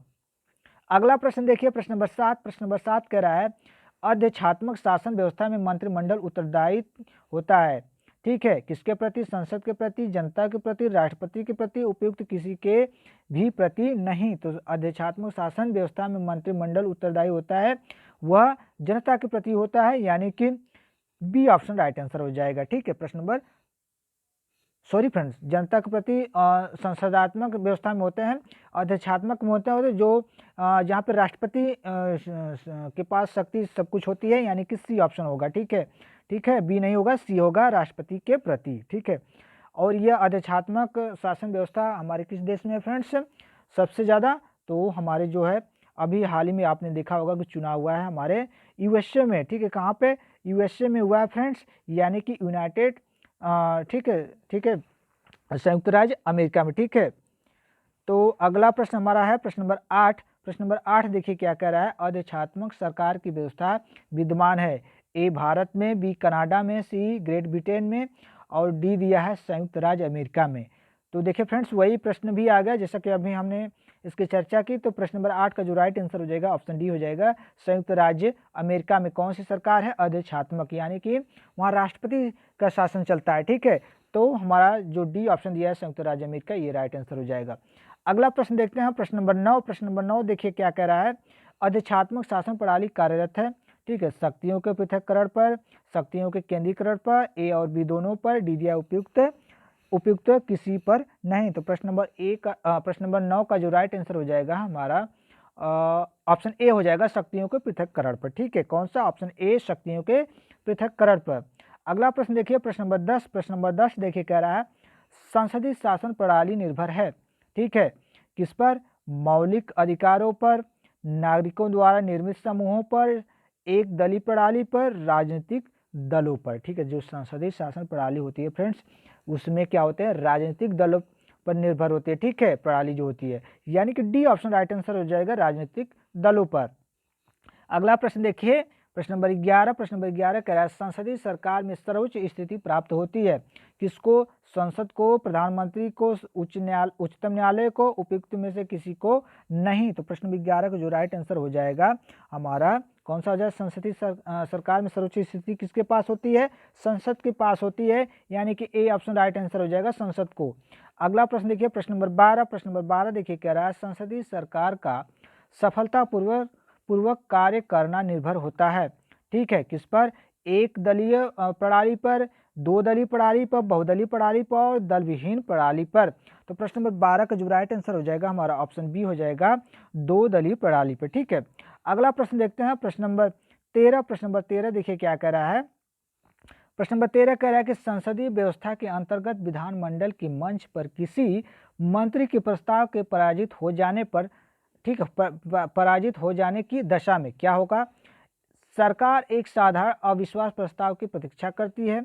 अगला प्रश्न देखिए प्रश्न नंबर 7। प्रश्न नंबर 7 कह रहा है अध्यक्षात्मक शासन व्यवस्था में मंत्रिमंडल उत्तरदायित्व होता है, ठीक है, किसके प्रति? संसद के प्रति, जनता के प्रति, राष्ट्रपति के प्रति, उपयुक्त किसी के भी प्रति नहीं। तो अध्यक्षात्मक शासन व्यवस्था में मंत्रिमंडल उत्तरदायी होता है, वह जनता के प्रति होता है, यानी कि बी ऑप्शन राइट आंसर हो जाएगा। ठीक है, प्रश्न नंबर सॉरी फ्रेंड्स, जनता के प्रति संसदात्मक व्यवस्था में होते हैं, अध्यक्षात्मक में होते हैं जो जहाँ पे राष्ट्रपति के पास शक्ति सब कुछ होती है, यानी कि सी ऑप्शन होगा। ठीक है, ठीक है, बी नहीं होगा, सी होगा राष्ट्रपति के प्रति। ठीक है, और यह अधिष्ठात्मक शासन व्यवस्था हमारे किस देश में है फ्रेंड्स सबसे ज़्यादा? तो हमारे जो है अभी हाल ही में आपने देखा होगा कि चुनाव हुआ है हमारे यूएसए में, ठीक है। कहाँ पे? यूएसए में हुआ है फ्रेंड्स, यानी कि यूनाइटेड, ठीक है, संयुक्त राज्य अमेरिका में, ठीक है। तो अगला प्रश्न हमारा है प्रश्न नंबर 8। प्रश्न नंबर 8 देखिए क्या कह रहा है? अधिष्ठात्मक सरकार की व्यवस्था विद्यमान है। ए भारत में, बी कनाडा में, सी ग्रेट ब्रिटेन में और डी दिया है संयुक्त राज्य अमेरिका में। तो देखिए फ्रेंड्स वही प्रश्न भी आ गया जैसा कि अभी हमने इसकी चर्चा की। तो प्रश्न नंबर 8 का जो राइट आंसर हो जाएगा ऑप्शन डी हो जाएगा। संयुक्त राज्य अमेरिका में कौन सी सरकार है? अधिष्ठात्मक, यानी कि वहाँ राष्ट्रपति का शासन चलता है, ठीक है। तो हमारा जो डी ऑप्शन दिया है संयुक्त राज्य अमेरिका, ये राइट आंसर हो जाएगा। अगला प्रश्न देखते हैं प्रश्न नंबर 9। प्रश्न नंबर 9 देखिए क्या कह रहा है? अधिष्ठात्मक शासन प्रणाली कार्यरत है, ठीक है, शक्तियों के पृथक्करण पर, शक्तियों के केंद्रीकरण पर, ए और बी दोनों पर, डी दिया उपयुक्त किसी पर नहीं। तो प्रश्न नंबर 9 का जो राइट आंसर हो जाएगा हमारा ऑप्शन ए हो जाएगा, शक्तियों के पृथक्करण पर, ठीक है। कौन सा? ऑप्शन ए, शक्तियों के पृथक्करण पर। अगला प्रश्न देखिए प्रश्न नंबर 10। प्रश्न नंबर 10 देखिए कह रहा है संसदीय शासन प्रणाली निर्भर है, ठीक है, किस पर? मौलिक अधिकारों पर, नागरिकों द्वारा निर्मित समूहों पर, एक दलीय प्रणाली पर, राजनीतिक दलों पर, ठीक है। जो संसदीय शासन प्रणाली होती है फ्रेंड्स उसमें क्या होते हैं? राजनीतिक दलों पर निर्भर होती है, ठीक है, प्रणाली जो होती है, यानी कि डी ऑप्शन राइट आंसर हो जाएगा, राजनीतिक दलों पर। अगला प्रश्न देखिए प्रश्न नंबर 11। प्रश्न नंबर 11 कह रहा है संसदीय सरकार में सर्वोच्च स्थिति प्राप्त होती है, किसको? संसद को, प्रधानमंत्री को, उच्चतम न्यायालय को, उपयुक्त में से किसी को नहीं। तो प्रश्न नंबर 11 का जो राइट आंसर हो जाएगा हमारा कौन सा हो जाएगा? संसदीय सरकार में सर्वोच्च स्थिति किसके पास होती है? संसद के पास होती है, यानी कि ए ऑप्शन राइट आंसर हो जाएगा, संसद को। अगला प्रश्न देखिए प्रश्न नंबर 12। प्रश्न नंबर 12 देखिए कह रहा है संसदीय सरकार का सफलतापूर्वक कार्य करना निर्भर होता है, ठीक है, किस पर? एक दलीय प्रणाली पर, दो दलीय प्रणाली पर, बहुदलीय प्रणाली पर और दल विहीन प्रणाली पर। तो प्रश्न नंबर 12 का जो राइट आंसर हो जाएगा हमारा ऑप्शन बी हो जाएगा, दो दलीय प्रणाली पर, ठीक है। अगला प्रश्न देखते हैं प्रश्न नंबर 13। प्रश्न नंबर 13 देखिए क्या कह रहा है? प्रश्न नंबर 13 कह रहा है कि संसदीय व्यवस्था के अंतर्गत विधानमंडल के मंच पर किसी मंत्री के प्रस्ताव के पराजित हो जाने पर, ठीक है, पराजित हो जाने की दशा में क्या होगा? सरकार एक साधारण अविश्वास प्रस्ताव की प्रतीक्षा करती है,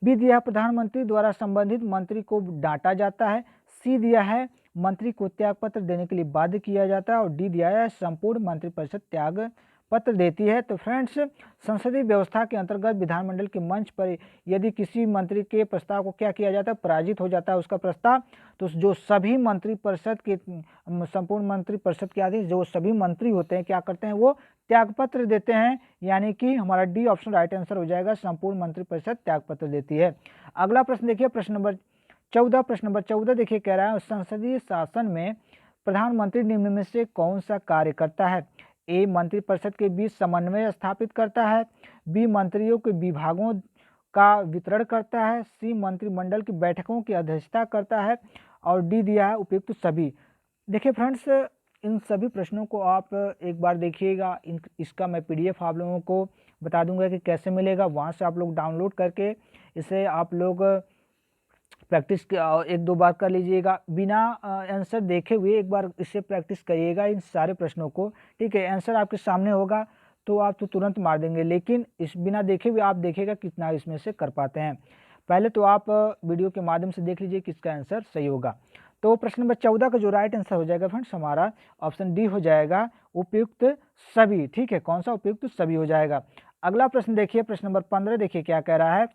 बी दिया है प्रधानमंत्री द्वारा संबंधित मंत्री को डांटा जाता है, सी दिया है मंत्री को त्यागपत्र देने के लिए बाध्य किया जाता है और डी दिया है संपूर्ण मंत्रिपरिषद त्याग पत्र देती है। तो फ्रेंड्स संसदीय व्यवस्था के अंतर्गत विधानमंडल के मंच पर यदि किसी मंत्री के प्रस्ताव को क्या किया जाता है? पराजित हो जाता है उसका प्रस्ताव, तो जो सभी मंत्रिपरिषद के संपूर्ण मंत्रिपरिषद के आदि जो सभी मंत्री होते हैं क्या करते हैं? वो त्यागपत्र देते हैं, यानी कि हमारा डी ऑप्शन राइट आंसर हो जाएगा, संपूर्ण मंत्रिपरिषद त्यागपत्र देती है। अगला प्रश्न देखिए प्रश्न नंबर 14। प्रश्न नंबर 14 देखिए कह रहा है संसदीय शासन में प्रधानमंत्री निम्न में से कौन सा कार्य करता है? ए मंत्रिपरिषद के बीच समन्वय स्थापित करता है, बी मंत्रियों के विभागों का वितरण करता है, सी मंत्रिमंडल की बैठकों की अध्यक्षता करता है और डी दिया है उपयुक्त सभी। देखिए फ्रेंड्स इन सभी प्रश्नों को आप एक बार देखिएगा, इसका मैं पीडीएफ आप लोगों को बता दूंगा कि कैसे मिलेगा, वहाँ से आप लोग डाउनलोड करके इसे आप लोग प्रैक्टिस एक दो बार कर लीजिएगा, बिना आंसर देखे हुए एक बार इससे प्रैक्टिस करिएगा इन सारे प्रश्नों को, ठीक है। आंसर आपके सामने होगा तो आप तो तुरंत मार देंगे, लेकिन इस बिना देखे हुए आप देखिएगा कितना इसमें से कर पाते हैं। पहले तो आप वीडियो के माध्यम से देख लीजिए किसका आंसर सही होगा। तो प्रश्न नंबर 14 का जो राइट आंसर हो जाएगा फ्रेंड्स हमारा ऑप्शन डी हो जाएगा, उपयुक्त सभी, ठीक है। कौन सा? उपयुक्त सभी हो जाएगा। अगला प्रश्न देखिए प्रश्न नंबर 15 देखिए क्या कह रहा है?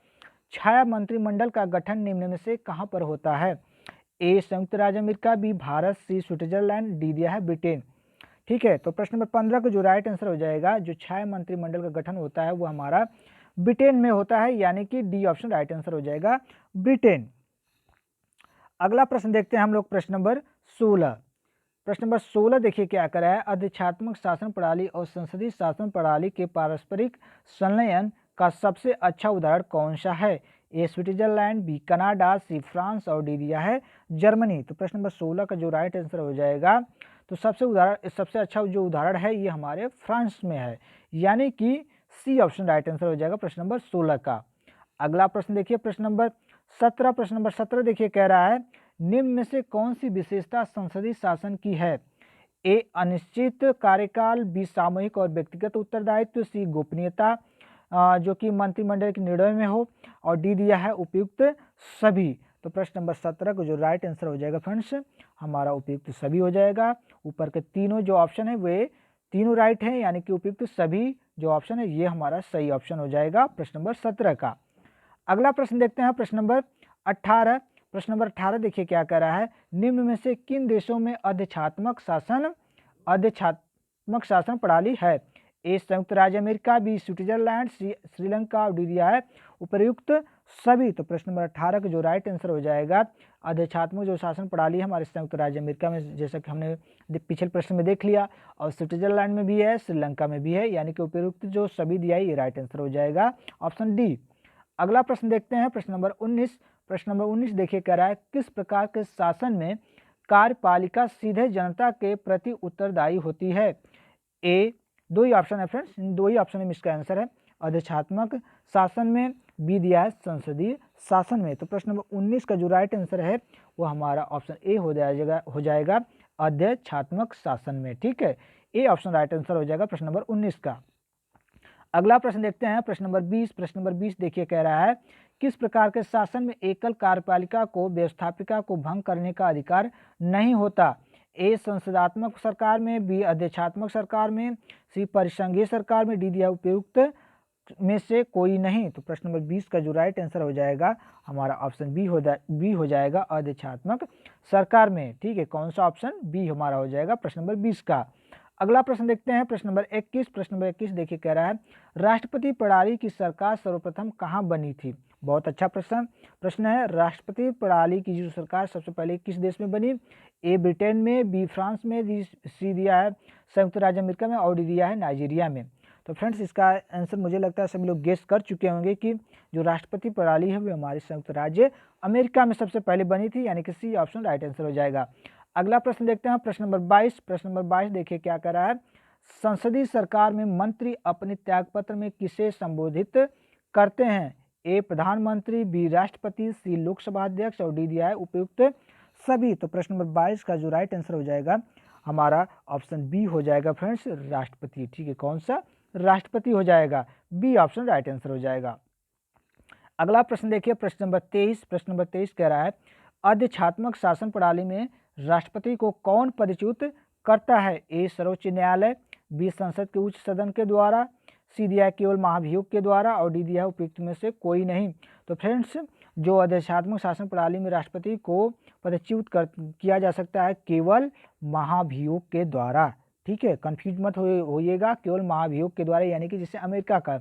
छाया मंत्रिमंडल का गठन निम्न में से कहां पर होता है? ए संयुक्त राज्य अमेरिका, बी भारत, सी स्विट्जरलैंड, डी दिया है ब्रिटेन, ठीक है। तो प्रश्न नंबर 15 का जो राइट आंसर हो जाएगा, जो छाया मंत्रिमंडल का गठन होता है वो हमारा ब्रिटेन में होता है, यानी कि डी ऑप्शन राइट आंसर हो जाएगा, ब्रिटेन। अगला प्रश्न देखते हैं हम लोग प्रश्न नंबर 16। प्रश्न नंबर 16 देखिए क्या कर रहा है? अधिष्ठात्मक शासन प्रणाली और संसदीय शासन प्रणाली के पारस्परिक संलयन का सबसे अच्छा उदाहरण कौन सा है? A Switzerland, B Canada, C France और डी दिया है जर्मनी। तो प्रश्न नंबर 16 का जो राइट आंसर हो जाएगा, तो सबसे अच्छा जो उदाहरण है ये हमारे फ्रांस में है, यानी कि सी ऑप्शन राइट आंसर हो जाएगा प्रश्न नंबर 16 का। अगला प्रश्न देखिए प्रश्न नंबर 17 प्रश्न नंबर 17 देखिए कह रहा है निम्न में से कौन सी विशेषता संसदीय शासन की है? ए अनिश्चित कार्यकाल, बी सामूहिक और व्यक्तिगत उत्तरदायित्व, सी गोपनीयता जो कि मंत्रिमंडल के निर्णय में हो, और डी दिया है उपयुक्त सभी। तो प्रश्न नंबर 17 को जो राइट आंसर हो जाएगा फ्रेंड्स हमारा उपयुक्त सभी हो जाएगा। ऊपर के तीनों जो ऑप्शन है वे तीनों राइट हैं, यानी कि उपयुक्त सभी जो ऑप्शन है ये हमारा सही ऑप्शन हो जाएगा प्रश्न नंबर 17 का। अगला प्रश्न देखते हैं प्रश्न नंबर 18। प्रश्न नंबर 18 देखिए क्या कह रहा है निम्न में से किन देशों में आध्यात्मक शासन प्रणाली है? ए संयुक्त राज्य अमेरिका, बी स्विट्जरलैंड, सी श्रीलंका, और डी दिया है उपर्युक्त सभी। तो प्रश्न नंबर 18 का जो राइट आंसर हो जाएगा आध्यात्मक जो शासन प्रणाली है हमारे संयुक्त राज्य अमेरिका में, जैसा कि हमने पिछले प्रश्न में देख लिया, और स्विट्जरलैंड में भी है, श्रीलंका में भी है, यानी कि उपर्युक्त जो सभी दिया है ये राइट आंसर हो जाएगा ऑप्शन डी। अगला प्रश्न देखते हैं प्रश्न नंबर 19। प्रश्न नंबर 19 देखिए कह रहा है किस प्रकार के शासन में कार्यपालिका सीधे जनता के प्रति उत्तरदायी होती है? ए दो ही ऑप्शन है फ्रेंड्स, इन दो ही ऑप्शन में इसका आंसर है आध्यात्मक शासन में, बी दिया है संसदीय शासन में। तो प्रश्न नंबर 19 का जो राइट आंसर है वो हमारा ऑप्शन ए हो जाएगा आध्यात्मक शासन में। ठीक है, ए ऑप्शन राइट आंसर हो जाएगा प्रश्न नंबर 19 का। अगला प्रश्न देखते हैं प्रश्न नंबर 20। प्रश्न नंबर 20 देखिए कह रहा है किस प्रकार के शासन में एकल कार्यपालिका को व्यवस्थापिका को भंग करने का अधिकार नहीं होता? ए संसदात्मक सरकार में, बी अध्यक्षात्मक सरकार में, सी परिसंघीय सरकार में, डी दिया उपयुक्त में से कोई नहीं। तो प्रश्न नंबर 20 का जो राइट आंसर हो जाएगा हमारा ऑप्शन बी हो जाएगा अध्यक्षात्मक सरकार में। ठीक है, कौन सा ऑप्शन? बी हमारा हो जाएगा प्रश्न नंबर 20 का। अगला प्रश्न देखते हैं प्रश्न नंबर 21। प्रश्न नंबर 21 देखिए कह रहा है राष्ट्रपति प्रणाली की सरकार सर्वप्रथम कहाँ बनी थी? बहुत अच्छा प्रश्न है। राष्ट्रपति प्रणाली की जो सरकार सबसे पहले किस देश में बनी? ए ब्रिटेन में, बी फ्रांस में, सी दिया है संयुक्त राज्य अमेरिका में, और डी दिया है नाइजीरिया में। तो फ्रेंड्स इसका आंसर मुझे लगता है सभी लोग गेस कर चुके होंगे कि जो राष्ट्रपति प्रणाली है वो हमारे संयुक्त राज्य अमेरिका में सबसे पहले बनी थी, यानी कि सी ऑप्शन राइट आंसर हो जाएगा। अगला प्रश्न देखते हैं प्रश्न नंबर 22। प्रश्न नंबर 22 देखिए क्या कर रहा है संसदीय सरकार में मंत्री अपने त्यागपत्र में किसे संबोधित करते हैं? ए प्रधानमंत्री, बी राष्ट्रपति, सी लोकसभा अध्यक्ष, और डी दिया है उपयुक्त सभी। तो प्रश्न नंबर 22 का जो राइट आंसर हो जाएगा हमारा ऑप्शन बी हो जाएगा फ्रेंड्स राष्ट्रपति। ठीक है, कौन सा? राष्ट्रपति हो जाएगा, बी ऑप्शन राइट आंसर हो जाएगा। अगला प्रश्न देखिए प्रश्न नंबर 23। प्रश्न नंबर 23 कह रहा है अध्यक्षात्मक शासन प्रणाली में राष्ट्रपति को कौन पदच्युत करता है? ए सर्वोच्च न्यायालय, बी संसद के उच्च सदन के द्वारा, सी दिया है केवल महाभियोग के द्वारा, और डी दिया है उपयुक्त में से कोई नहीं। तो फ्रेंड्स जो अध्यक्षात्मक शासन प्रणाली में राष्ट्रपति को पदच्युत किया जा सकता है केवल महाभियोग के द्वारा। ठीक है, कंफ्यूज मत होइएगा, केवल महाभियोग के द्वारा, यानी कि जैसे अमेरिका का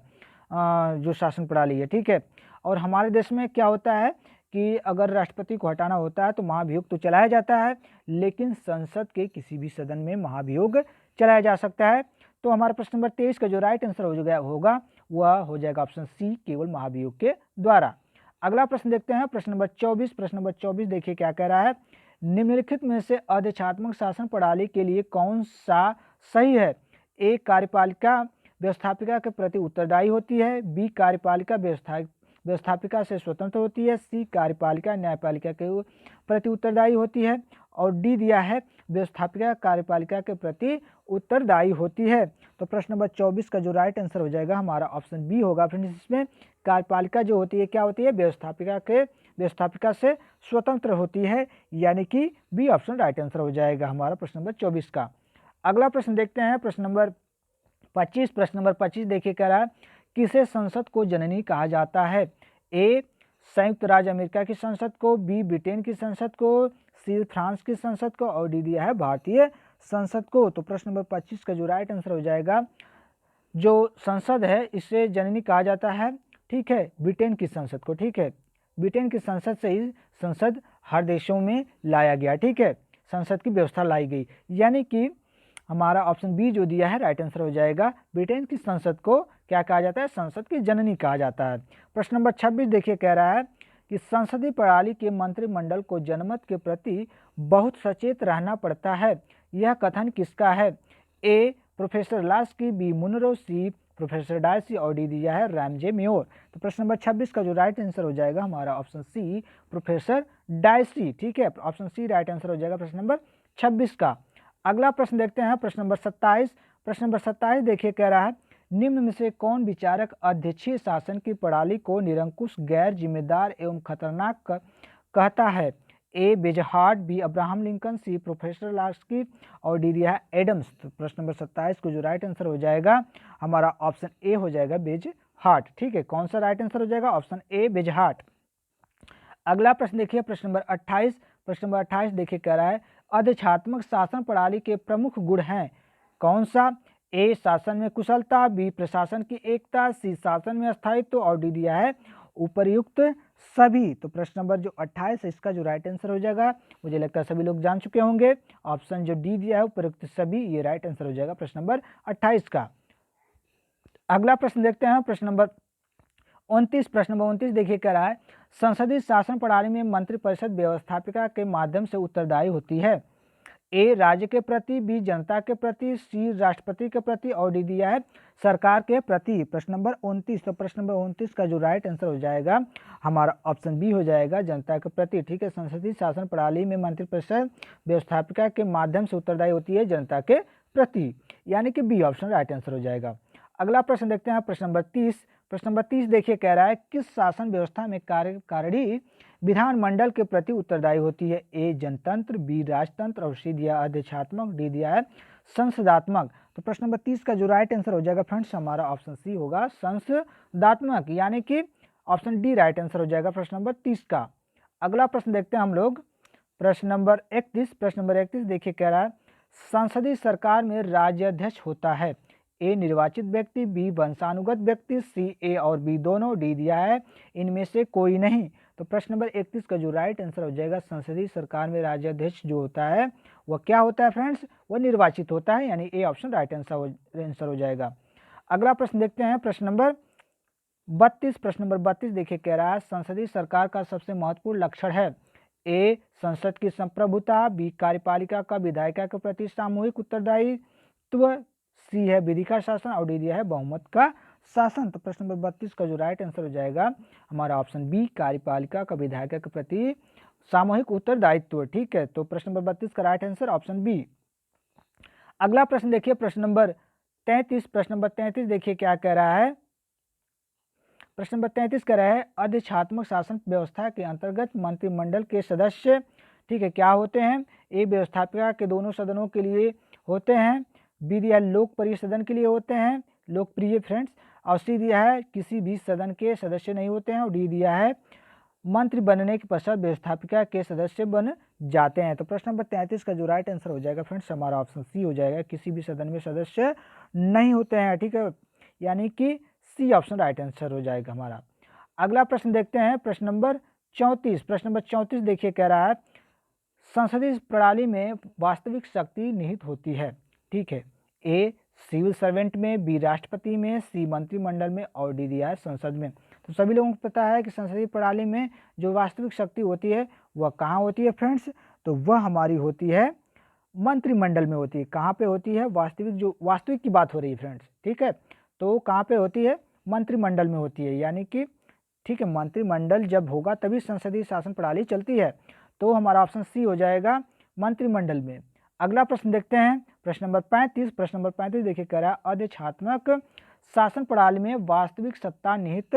जो शासन प्रणाली है। ठीक है, और हमारे देश में क्या होता है कि अगर राष्ट्रपति को हटाना होता है तो महाभियोग तो चलाया जाता है, लेकिन संसद के किसी भी सदन में महाभियोग चलाया जा सकता है। तो हमारा प्रश्न नंबर 23 का जो राइट आंसर होगा वह हो जाएगा ऑप्शन सी केवल महाभियोग के द्वारा। अगला प्रश्न देखते हैं प्रश्न नंबर 24। प्रश्न नंबर 24 देखिए क्या कह रहा है निम्नलिखित में से अध्यक्षात्मक शासन प्रणाली के लिए कौन सा सही है? ए कार्यपालिका व्यवस्थापिका के प्रति उत्तरदायी होती है, बी कार्यपालिका व्यवस्थापिका से स्वतंत्र होती है, सी कार्यपालिका न्यायपालिका के प्रति उत्तरदायी होती है, और डी दिया है व्यवस्थापिका कार्यपालिका के प्रति उत्तरदायी होती है। तो प्रश्न नंबर 24 का जो राइट आंसर हो जाएगा हमारा ऑप्शन बी होगा फ्रेंड्स। इसमें कार्यपालिका जो होती है क्या होती है? व्यवस्थापिका से स्वतंत्र होती है, यानी कि बी ऑप्शन राइट आंसर हो जाएगा हमारा प्रश्न नंबर 24 का। अगला प्रश्न देखते हैं प्रश्न नंबर 25। प्रश्न नंबर 25 देखिए कह रहा है किसे संसद को जननी कहा जाता है? ए संयुक्त राज्य अमेरिका की संसद को, बी ब्रिटेन की संसद को, सी फ्रांस की संसद को, और डी दिया है भारतीय संसद को। तो प्रश्न नंबर 25 का जो राइट आंसर हो जाएगा जो संसद है इसे जननी कहा जाता है, ठीक है, ब्रिटेन की संसद को। ठीक है, ब्रिटेन की संसद से ही संसद हर देशों में लाया गया। ठीक है, संसद की व्यवस्था लाई गई, यानी कि हमारा ऑप्शन बी जो दिया है राइट आंसर हो जाएगा ब्रिटेन की संसद को क्या कहा जाता है? संसद की जननी कहा जाता है। प्रश्न नंबर 26 देखिए कह रहा है कि संसदीय प्रणाली के मंत्रिमंडल को जनमत के प्रति बहुत सचेत रहना पड़ता है, यह कथन किसका है? ए प्रोफेसर लास्की, बी मुनरो, सी प्रोफेसर डायसी, और डी दिया है रैमजे मेयोर। तो प्रश्न नंबर 26 का जो राइट आंसर हो जाएगा हमारा ऑप्शन सी प्रोफेसर डायसी। ठीक है, ऑप्शन सी राइट आंसर हो जाएगा प्रश्न नंबर 26 का। अगला प्रश्न देखते हैं प्रश्न नंबर 27। प्रश्न नंबर 27 देखिए कह रहा है निम्न में से कौन विचारक अध्यक्षीय शासन की प्रणाली को निरंकुश, गैर जिम्मेदार एवं खतरनाक कहता है? ए बेजहार्ट, बी अब्राहम लिंकन, सी प्रोफेसर लास्की, और डी दिया है एडम्स। तो प्रश्न नंबर 27 को जो राइट आंसर हो जाएगा हमारा ऑप्शन ए हो जाएगा बेजहार्ट। ठीक है, कौन सा राइट आंसर हो जाएगा? ऑप्शन ए बेजहार्ट। अगला प्रश्न देखिए प्रश्न नंबर 28। प्रश्न नंबर 28 देखिए कह रहा है अधिष्ठात्मक शासन प्रणाली के प्रमुख गुण हैं कौन सा? ए शासन में कुशलता, बी प्रशासन की एकता, सी शासन में स्थायित्व, और डी दिया है उपर्युक्त सभी। तो प्रश्न नंबर जो 28 है इसका जो राइट आंसर हो जाएगा मुझे लगता है सभी लोग जान चुके होंगे, ऑप्शन जो डी दिया है उपर्युक्त सभी, ये राइट आंसर हो जाएगा प्रश्न नंबर 28 का। अगला प्रश्न देखते हैं प्रश्न नंबर 29। प्रश्न नंबर 29 देखिए कह रहा है संसदीय शासन प्रणाली में मंत्रिपरिषद व्यवस्थापिका के माध्यम से उत्तरदायी होती है? ए राज्य के प्रति, बी जनता के प्रति, सी राष्ट्रपति के प्रति, और डी दिया है सरकार के प्रति। प्रश्न नंबर 29। तो प्रश्न नंबर 29 का जो राइट आंसर हो जाएगा हमारा ऑप्शन बी हो जाएगा जनता के प्रति। ठीक है, संसदीय शासन प्रणाली में मंत्रिपरिषद व्यवस्थापिका के माध्यम से उत्तरदायी होती है जनता के प्रति, यानी कि बी ऑप्शन राइट आंसर हो जाएगा। अगला प्रश्न देखते हैं प्रश्न नंबर 30। प्रश्न नंबर 30 देखिए कह रहा है किस शासन व्यवस्था में कार्यकारिणी विधानमंडल के प्रति उत्तरदायी होती है? ए जनतंत्र, बी राजतंत्र, और सी दिया अधिष्ठात्मक, डी दिया है संसदात्मक। तो प्रश्न नंबर 30 का जो राइट आंसर हो जाएगा फ्रेंड्स हमारा ऑप्शन सी होगा संसदात्मक, यानी कि ऑप्शन डी राइट आंसर हो जाएगा प्रश्न नंबर 30 का। अगला प्रश्न देखते हैं हम लोग प्रश्न नंबर 31। प्रश्न नंबर 31 देखिए कह रहा है संसदीय सरकार में राज्याध्यक्ष होता है? ए निर्वाचित व्यक्ति, बी वंशानुगत व्यक्ति, सी ए और बी दोनों, डी दिया है इनमें से कोई नहीं। तो प्रश्न नंबर 31 का जो राइट आंसर हो जाएगा संसदीय सरकार में राज्याध्यक्ष जो होता है वह क्या होता है फ्रेंड्स? वह निर्वाचित होता है, यानी ए ऑप्शन राइट आंसर हो जाएगा। अगला प्रश्न देखते हैं प्रश्न नंबर 32। प्रश्न नंबर 32 देखिए कह रहा है संसदीय सरकार का सबसे महत्वपूर्ण लक्षण है? ए संसद की संप्रभुता, बी कार्यपालिका का विधायिका के प्रति सामूहिक उत्तरदायित्व, सी है विधि का शासन, और डी दिया है बहुमत का शासन। तो प्रश्न नंबर 32 का जो राइट आंसर हो जाएगा हमारा ऑप्शन बी कार्यपालिका का विधायिका के प्रति सामूहिक उत्तरदायित्व। ठीक है, तो प्रश्न नंबर 32 का राइट आंसर ऑप्शन बी। अगला प्रश्न देखिए प्रश्न नंबर 33। प्रश्न नंबर 33 देखिए क्या कह रहा है? प्रश्न नंबर 33 कह रहा है अधिष्ठात्मक शासन व्यवस्था के अंतर्गत मंत्रिमंडल के सदस्य ठीक है क्या होते हैं? ए व्यवस्थापिका के दोनों सदनों के लिए होते हैं, बी दिया है लोकप्रिय सदन के लिए होते हैं, लोकप्रिय फ्रेंड्स, और सी दिया है किसी भी सदन के सदस्य नहीं होते हैं, और डी दिया है मंत्री बनने के पश्चात व्यवस्थापिका के सदस्य बन जाते हैं। तो प्रश्न नंबर 33 का जो राइट आंसर हो जाएगा फ्रेंड्स हमारा ऑप्शन सी हो जाएगा, किसी भी सदन में सदस्य नहीं होते हैं। ठीक है, यानी कि सी ऑप्शन राइट आंसर हो जाएगा हमारा। अगला प्रश्न देखते हैं प्रश्न नंबर 34। प्रश्न नंबर 34 देखिए कह रहा है संसदीय प्रणाली में वास्तविक शक्ति निहित होती है? ठीक है, ए सिविल सर्वेंट में, बी राष्ट्रपति में, सी मंत्रिमंडल में, और डी दिया है संसद में। तो सभी लोगों को पता है कि संसदीय प्रणाली में जो वास्तविक शक्ति होती है वह कहाँ होती है फ्रेंड्स? तो वह हमारी होती है मंत्रिमंडल में होती है। कहाँ पे होती है? वास्तविक की बात हो रही है फ्रेंड्स। ठीक है, तो कहाँ पे होती है? मंत्रिमंडल में होती है, यानी कि ठीक है मंत्रिमंडल जब होगा तभी संसदीय शासन प्रणाली चलती है। तो हमारा ऑप्शन सी हो जाएगा मंत्रिमंडल में। अगला प्रश्न देखते हैं प्रश्न नंबर 35। प्रश्न नंबर 35 देखिए कह रहा है अधिष्ठात्मक शासन प्रणाली में वास्तविक सत्ता निहित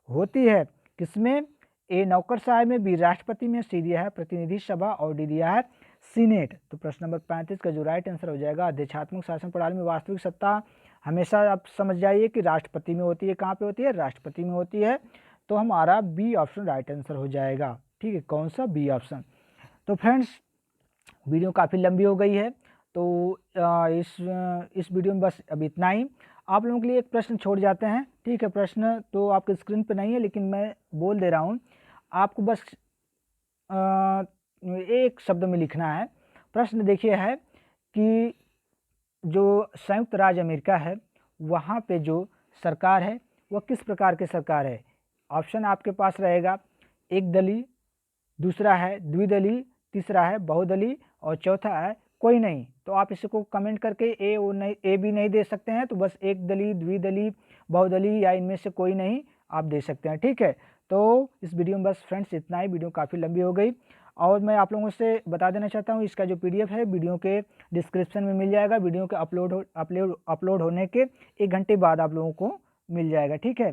होती है किसमें? ए नौकरशाही में, बी राष्ट्रपति में, सी दिया है प्रतिनिधि सभा, और डी दिया है सीनेट। तो प्रश्न नंबर 35 का जो राइट आंसर हो जाएगा अधिष्ठात्मक शासन प्रणाली में वास्तविक सत्ता हमेशा आप समझ जाइए कि राष्ट्रपति में होती है। कहाँ पे होती है? राष्ट्रपति में होती है। तो हमारा बी ऑप्शन राइट आंसर हो जाएगा। ठीक है, कौन सा? B option. तो फ्रेंड्स वीडियो काफ़ी लंबी हो गई है, तो इस वीडियो में बस अभी इतना ही। आप लोगों के लिए एक प्रश्न छोड़ जाते हैं। ठीक है, प्रश्न तो आपके स्क्रीन पे नहीं है लेकिन मैं बोल दे रहा हूँ, आपको बस एक शब्द में लिखना है। प्रश्न देखिए है कि जो संयुक्त राज्य अमेरिका है वहाँ पे जो सरकार है वह किस प्रकार की सरकार है? ऑप्शन आपके पास रहेगा एक दलीय, दूसरा है द्विदलीय, तीसरा है बहुदलीय, और चौथा है कोई नहीं, तो आप इसी को कमेंट करके ए और नहीं, ए बी नहीं दे सकते हैं तो बस एक दली, द्विदली, बहुदली या इनमें से कोई नहीं आप दे सकते हैं। ठीक है, तो इस वीडियो में बस फ्रेंड्स इतना ही, वीडियो काफ़ी लंबी हो गई। और मैं आप लोगों से बता देना चाहता हूँ, इसका जो PDF है वीडियो के डिस्क्रिप्शन में मिल जाएगा। वीडियो के अपलोड होने के 1 घंटे बाद आप लोगों को मिल जाएगा। ठीक है,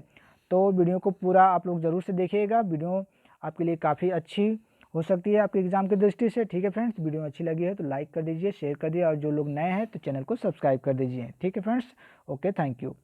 तो वीडियो को पूरा आप लोग ज़रूर से देखिएगा, वीडियो आपके लिए काफ़ी अच्छी हो सकती है आपके एग्जाम की दृष्टि से। ठीक है फ्रेंड्स, वीडियो अच्छी लगी है तो लाइक कर दीजिए, शेयर कर दीजिए, और जो लोग नए हैं तो चैनल को सब्सक्राइब कर दीजिए। ठीक है फ्रेंड्स, ओके, थैंक यू।